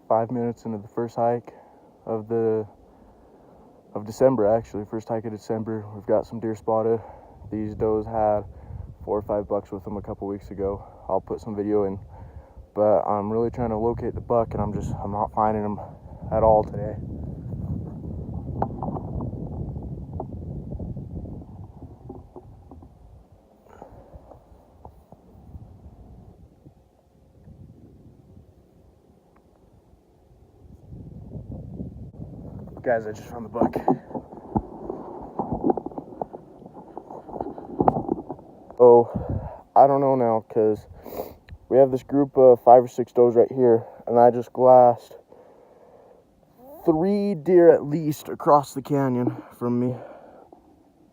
5 minutes into the first hike of December, actually. First hike of December. We've got some deer spotted. These does had 4 or 5 bucks with them a couple weeks ago. I'll put some video in, but I'm really trying to locate the buck, and I'm not finding them at all today. Guys, I just found the buck. Oh, I don't know now, because we have this group of 5 or 6 does right here, and I just glassed 3 deer at least across the canyon from me.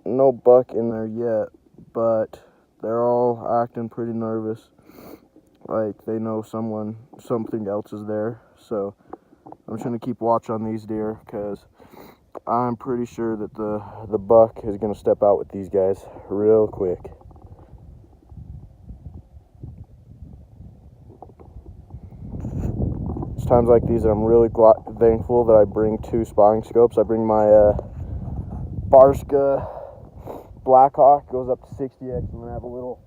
No buck in there yet, but they're all acting pretty nervous, like they know something else is there. So I'm just gonna keep watch on these deer, because I'm pretty sure that the buck is gonna step out with these guys real quick. It's times like these that I'm really thankful that I bring 2 spotting scopes. I bring my Barska Blackhawk, goes up to 60x, and then I have a little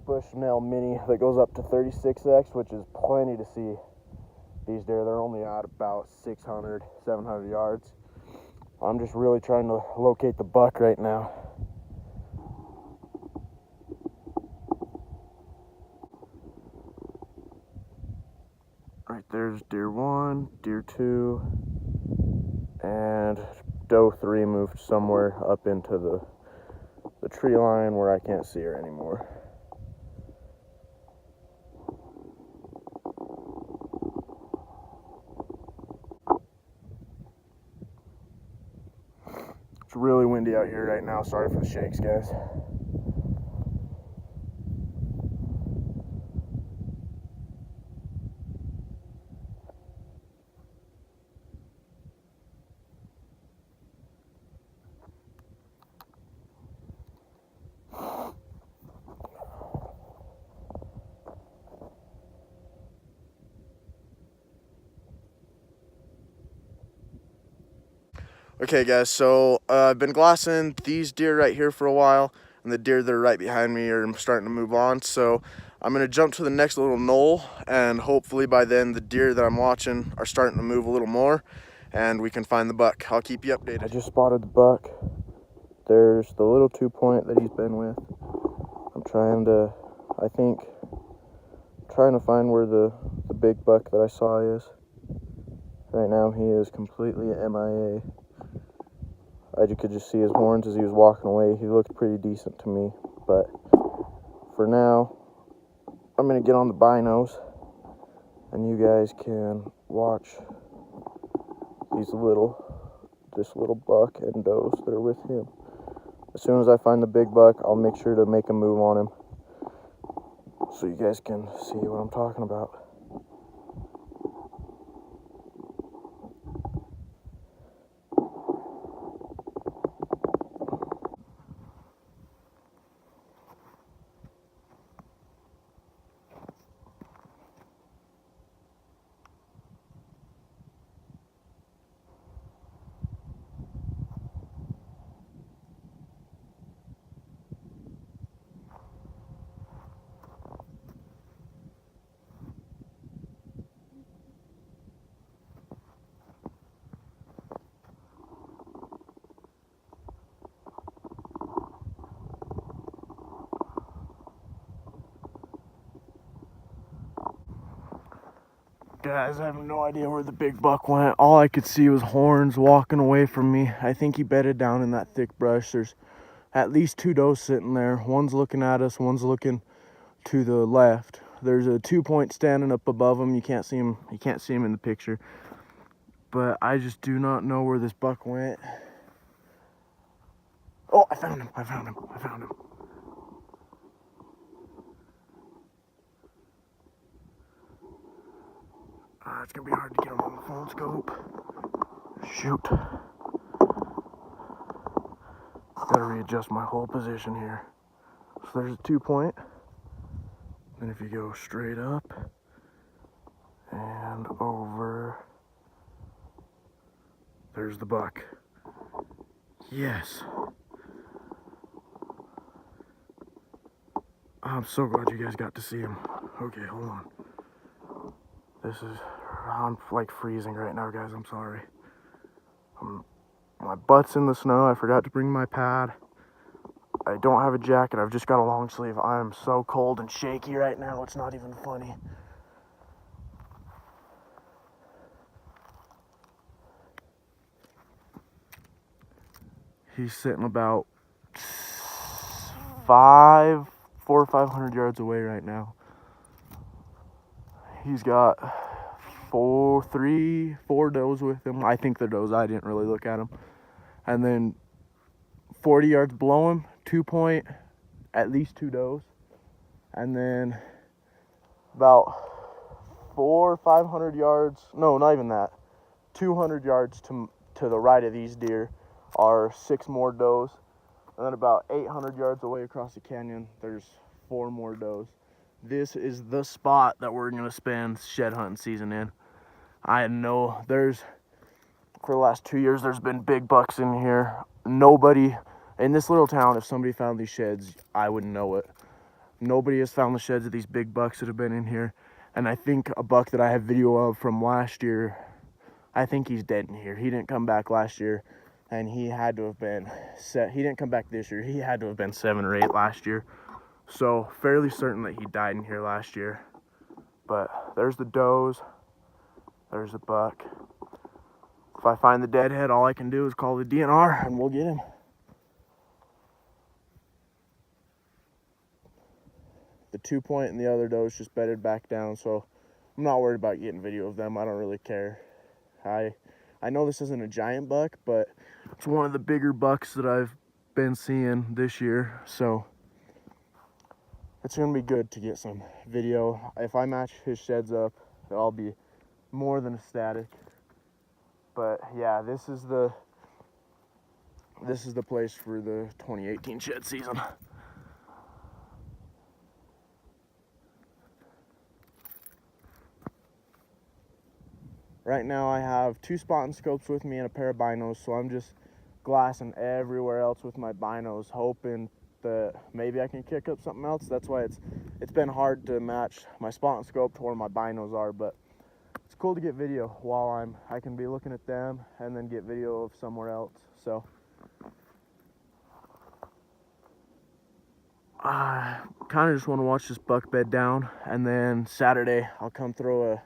Bushnell Mini that goes up to 36x, which is plenty to see these deer. They're only at about 600, 700 yards. I'm just really trying to locate the buck right now. Right there's deer 1, deer 2, and doe 3 moved somewhere up into the tree line where I can't see her anymore. It's really windy out here right now. Sorry for the shakes, guys. Okay guys, so I've been glassing these deer right here for a while, and the deer that are right behind me are starting to move on. So I'm gonna jump to the next little knoll, and hopefully by then the deer that I'm watching are starting to move a little more, and we can find the buck. I'll keep you updated. I just spotted the buck. There's the little 2-point that he's been with. I'm trying to find where the big buck that I saw is. Right now he is completely MIA. I could just see his horns as he was walking away. He looked pretty decent to me, but for now, I'm gonna get on the binos, and you guys can watch this little buck and does that are with him. As soon as I find the big buck, I'll make sure to make a move on him, so you guys can see what I'm talking about. Guys, I have no idea where the big buck went. All I could see was horns walking away from me. I think he bedded down in that thick brush. There's at least 2 does sitting there. One's looking at us, one's looking to the left. There's a 2-point standing up above him. You can't see him in the picture. But I just do not know where this buck went. Oh, I found him. It's gonna be hard to get him on the phone scope. Shoot. Gotta readjust my whole position here. So there's a 2-point. Then if you go straight up and over There's the buck. Yes. I'm so glad you guys got to see him. Okay, hold on. I'm like freezing right now, guys. I'm sorry. My butt's in the snow. I forgot to bring my pad. I don't have a jacket. I've just got a long sleeve. I am so cold and shaky right now. It's not even funny. He's sitting about 400 or 500 yards away right now. He's got four does with him. I think they're does. I didn't really look at them. And then 40 yards below him, 2-point, at least 2 does. And then about 400 or 500 yards, no, not even that, 200 yards to the right of these deer are 6 more does. And then about 800 yards away across the canyon, there's 4 more does. This is the spot that we're gonna spend shed hunting season in. I know for the last 2 years, there's been big bucks in here. Nobody in this little town, if somebody found these sheds, I wouldn't know it. Nobody has found the sheds of these big bucks that have been in here. And I think a buck that I have video of from last year, I think he's dead in here. He didn't come back last year, and he had to have been he didn't come back this year. He had to have been 7 or 8 last year. So fairly certain that he died in here last year. But there's the does. There's the buck. If I find the deadhead, all I can do is call the DNR and we'll get him. The 2-point and the other does just bedded back down, so I'm not worried about getting video of them. I don't really care. I know this isn't a giant buck, but it's one of the bigger bucks that I've been seeing this year, so it's gonna be good to get some video. If I match his sheds up, I'll be more than ecstatic. But yeah, this is the place for the 2018 shed season. Right now I have 2 spotting scopes with me and a pair of binos, so I'm just glassing everywhere else with my binos, hoping that maybe I can kick up something else. That's why it's been hard to match my spotting scope to where my binos are, but it's cool to get video while I can be looking at them and then get video of somewhere else. So I kind of just want to watch this buck bed down, and then Saturday I'll come throw a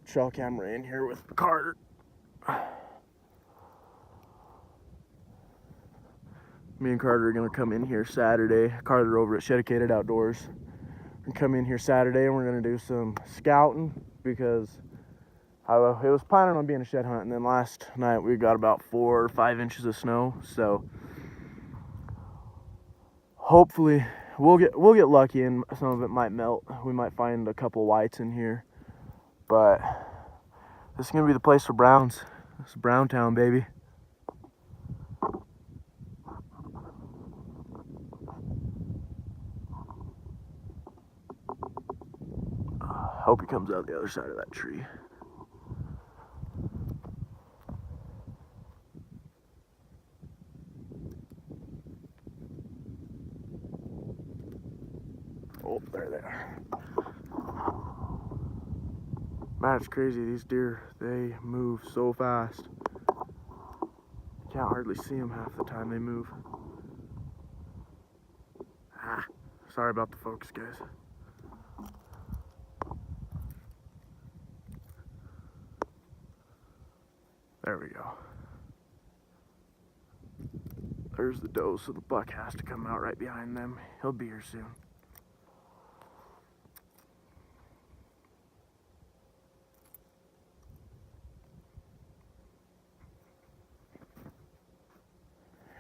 trail camera in here with Carter. Me and Carter are gonna come in here Saturday. Carter over at Shedicated Outdoors. We're gonna come in here Saturday and we're gonna do some scouting because it was planning on being a shed hunt, and then last night we got about 4 or 5 inches of snow. So hopefully we'll get lucky and some of it might melt. We might find a couple whites in here, but this is gonna be the place for browns. This is Brown Town, baby. Hope he comes out the other side of that tree. Oh, there they are. Man, it's crazy. These deer, they move so fast. You can't hardly see them half the time they move. Sorry about the focus, guys. There we go. There's the doe, so the buck has to come out right behind them. He'll be here soon.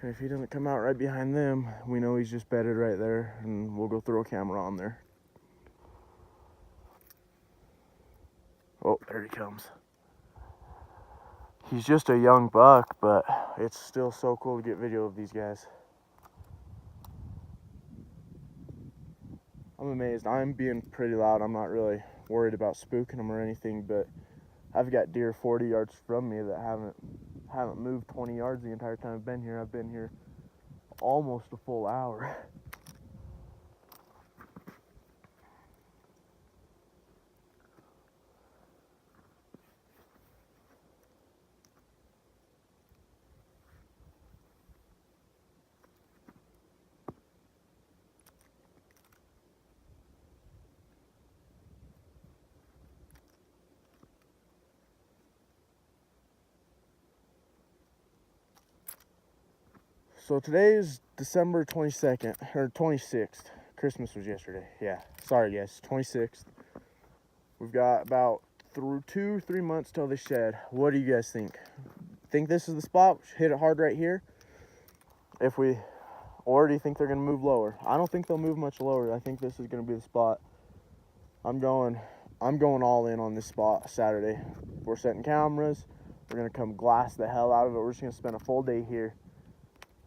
And if he doesn't come out right behind them, we know he's just bedded right there, and we'll go throw a camera on there. Oh, there he comes. He's just a young buck, but it's still so cool to get video of these guys. I'm amazed. I'm being pretty loud. I'm not really worried about spooking them or anything, but I've got deer 40 yards from me that haven't moved 20 yards the entire time I've been here. I've been here almost a full hour. So today is December 22nd, or 26th. Christmas was yesterday. Yeah, sorry guys, 26th. We've got about 2-3 months till they shed. What do you guys think? Think this is the spot? Hit it hard right here? Or do you think they're gonna move lower? I don't think they'll move much lower. I think this is gonna be the spot. I'm going all in on this spot Saturday. We're setting cameras. We're gonna come glass the hell out of it. We're just gonna spend a full day here,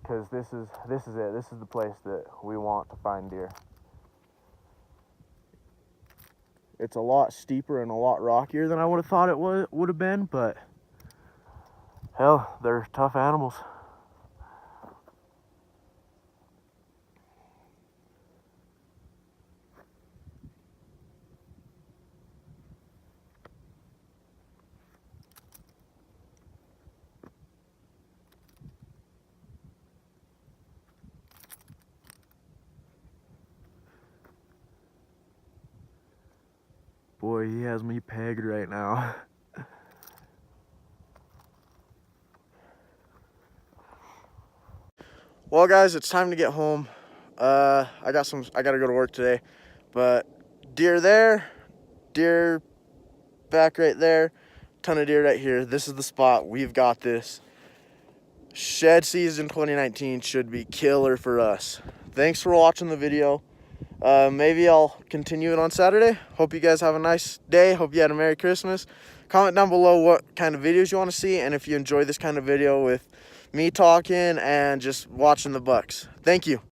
because this is it. This is the place that we want to find deer. It's a lot steeper and a lot rockier than I would have thought it would have been, but hell, they're tough animals. Boy, he has me pegged right now. Well guys, it's time to get home. I gotta go to work today, but deer there, deer back right there, ton of deer right here. This is the spot. We've got this. Shed season 2019 should be killer for us. Thanks for watching the video. Maybe I'll continue it on Saturday. Hope you guys have a nice day. Hope you had a Merry Christmas. Comment down below what kind of videos you want to see, and if you enjoy this kind of video with me talking and just watching the bucks. Thank you.